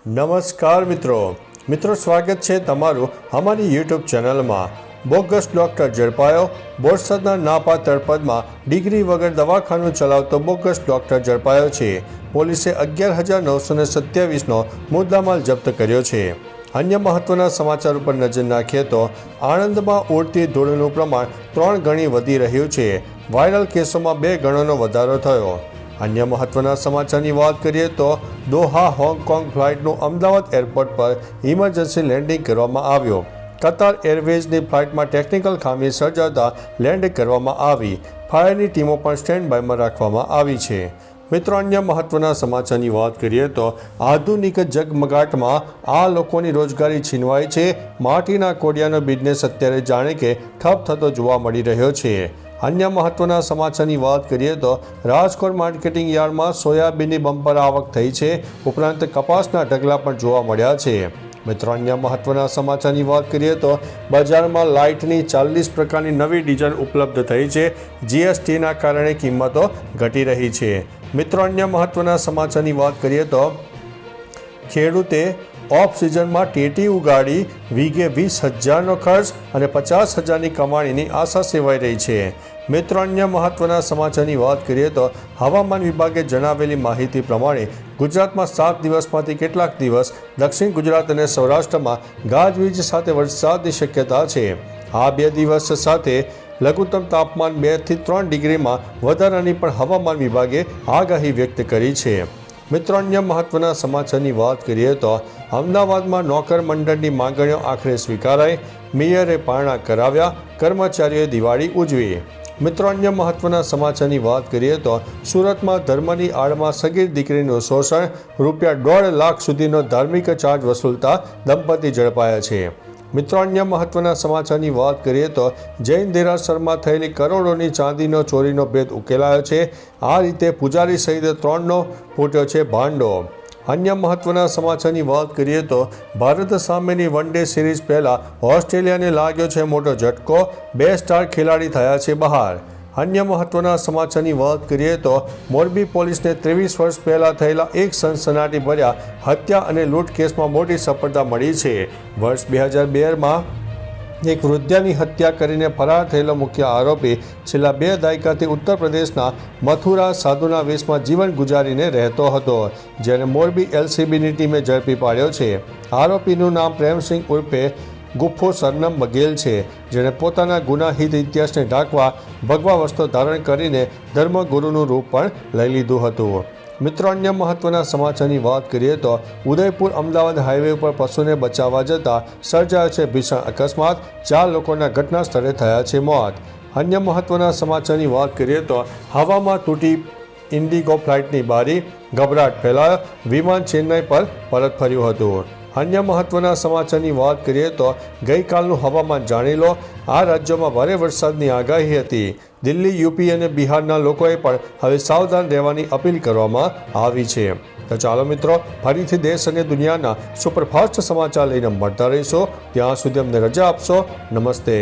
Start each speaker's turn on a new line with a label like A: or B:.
A: નમસ્કાર મિત્રો સ્વાગત છે તમારું અમારી યુટ્યુબ ચેનલમાં। Bogus doctor ઝડપાયો। બોરસદના નાપાત્ર પદમાં ડિગ્રી વગર દવાખાનું ચલાવતો બોગસ ડોક્ટર ઝડપાયો છે। પોલીસે 11,927નો મુદ્દામાલ જપ્ત કર્યો છે। અન્ય મહત્વના સમાચાર ઉપર નજર નાખીએ તો આણંદમાં ઉડતી ધૂળનું પ્રમાણ 3 ગણી વધી રહ્યું છે। વાયરલ કેસોમાં 2 ગણોનો વધારો થયો। अन्य महत्वना समाचार की बात करिए तो दोहा होंगकोंग फ्लाइटનું अमदावाद एरपोर्ट पर इमरजन्सी लैंडिंग करवामां આવ્યો। कतार एरवेजनी फ्लाइटमां टेक्निकल खामी सर्जाता लैंड करवामां આવી। फायरनी टीमों पर स्टेन्ड बाय में राखवामां આવી છે। मित्रों अन्य महत्वना समाचार की बात करिए तो आधुनिक जगमगाटमां आ लोकोनी रोजगारी छीनवाई है। माटीना कोडियानो बिजनेस अत्यारे जाणे के ठप थतो जोवा मळी रह्यो छे। अन्य महत्वना समाचार की बात करिए तो राजकोट मार्केटिंग यार्ड में सोयाबीन की बंपर आवक थई है। उपरांत कपासना ढगला पण जोवा मळ्या छे। मित्रों अन्य महत्वना समाचार की बात करिए तो बजार में लाइटनी 40 प्रकार की नवी डिजाइन उपलब्ध थई है। जीएसटी ना कारणे किंमतों घटी रही है। मित्रों अन्य महत्वना समाचार की बात करिए तो खेडूते ऑफ सीजन में टेटी उगाड़ी वीघे 20,000 खर्च और 50,000 की कमाणी आशा सेवाई रही है। मित्रों अन्य महत्वना समाचार की बात करिए तो हवामान विभागे जणावेली माहिती प्रमाणे गुजरात में 7 दिवस में केटलाक दिवस दक्षिण गुजरात और सौराष्ट्र में गाजवीज साथ वरसाद की शक्यता है। आ 2 दिवस साथ लघुत्तम तापमान 2 થી 3 डिग्री में वधारानी पण हवामान विभागे आगाही व्यक्त करी है। मित्रों अन्य महत्वना समाचार की बात करिए तो अमदावाद में नौकर मंडल की मांगणीओ आखिरे स्वीकाराई। मेयरे पारણા कराव्या। कर्मचारीओए दिवाળી उजवी। मित्रों अन्य महत्वना समाचार की बात करिए तो सूरत में धर्म की आड़ में सगीर दीकरीનું शोषण રૂપિયા 1.5 લાખ सुधीनो धार्मिक चार्ज वसूलता दंपति झड़पाया है। मित्रों अन्य महत्वना समाचार की बात करिए तो जैन देरासर में थयेली करोड़ों चांदीनो चोरीनो भेद उकेलायो है। आ रीते पुजारी सहित 3 फूट्यो है भांडो। अन्य महत्वना समाचार की बात करिए तो भारत सामेनी वनडे सीरीज पहला ऑस्ट्रेलिया ने लाग्यो है मोटो झटको। 2 स्टार खिलाड़ी थया छे बहार। अन्य महत्वना समाचार की बात करिए तो मोरबी पुलिस ने 23 वर्ष पहला थयेला एक सनसनाटी भर्या हत्या और लूट केस में मोटी सफलता मળી છે। वर्ष 2012 में एक वृद्धानी हत्या करीने फरार थयेलो मुख्य आरोपी छेल्ला 2 दायकाथी उत्तर प्रदेशना मथुरा साधुना वेश में जीवन गुजारीने रहतो हतो, जेने मोरबी एलसीबीनी टीमे झड़पी पाड्यो छे। आरोपीनुं नाम प्रेमसिंह उर्फे गुफ्फो सरनम बघेल है, जेने पोताना गुनाहित इतिहास ने ढांकवा भगवा वस्ત્રો धारण करीने धर्मगुरुનું रूप पण लई लीधुं हतुं। मित्रों अन्य महत्वना समाचार की बात करिए तो उदयपुर अमदावाद हाईवे पर पशु ने बचावा जता सर्जायो छे भीषण अकस्मात। 4 लोकोना घटना स्थळे थया छे मौत। अन्य महत्वना समाचार की बात करिए तो हवामां तूटी इंडिगो फ्लाइटनी बारी, घबराट फैलायो। विमान चेन्नई पर परत फर्युं हतुं। अन्य महत्वना समाचार की बात करिए तो गई कालનું हवामान जाणी लो। आ राज्यों में भारे वरसादनी आगाही हती। दिल्ली, यूपी और बिहारना लोकोए पण हवे सावधान रहेवानी अपील करवामां आवी छे। तो चालो मित्रों फरीथी देश और दुनियाना सुपरफास्ट समाचार लईने मळता रहीशो। त्यां सुधी अમને रजा आपशो। नमस्ते।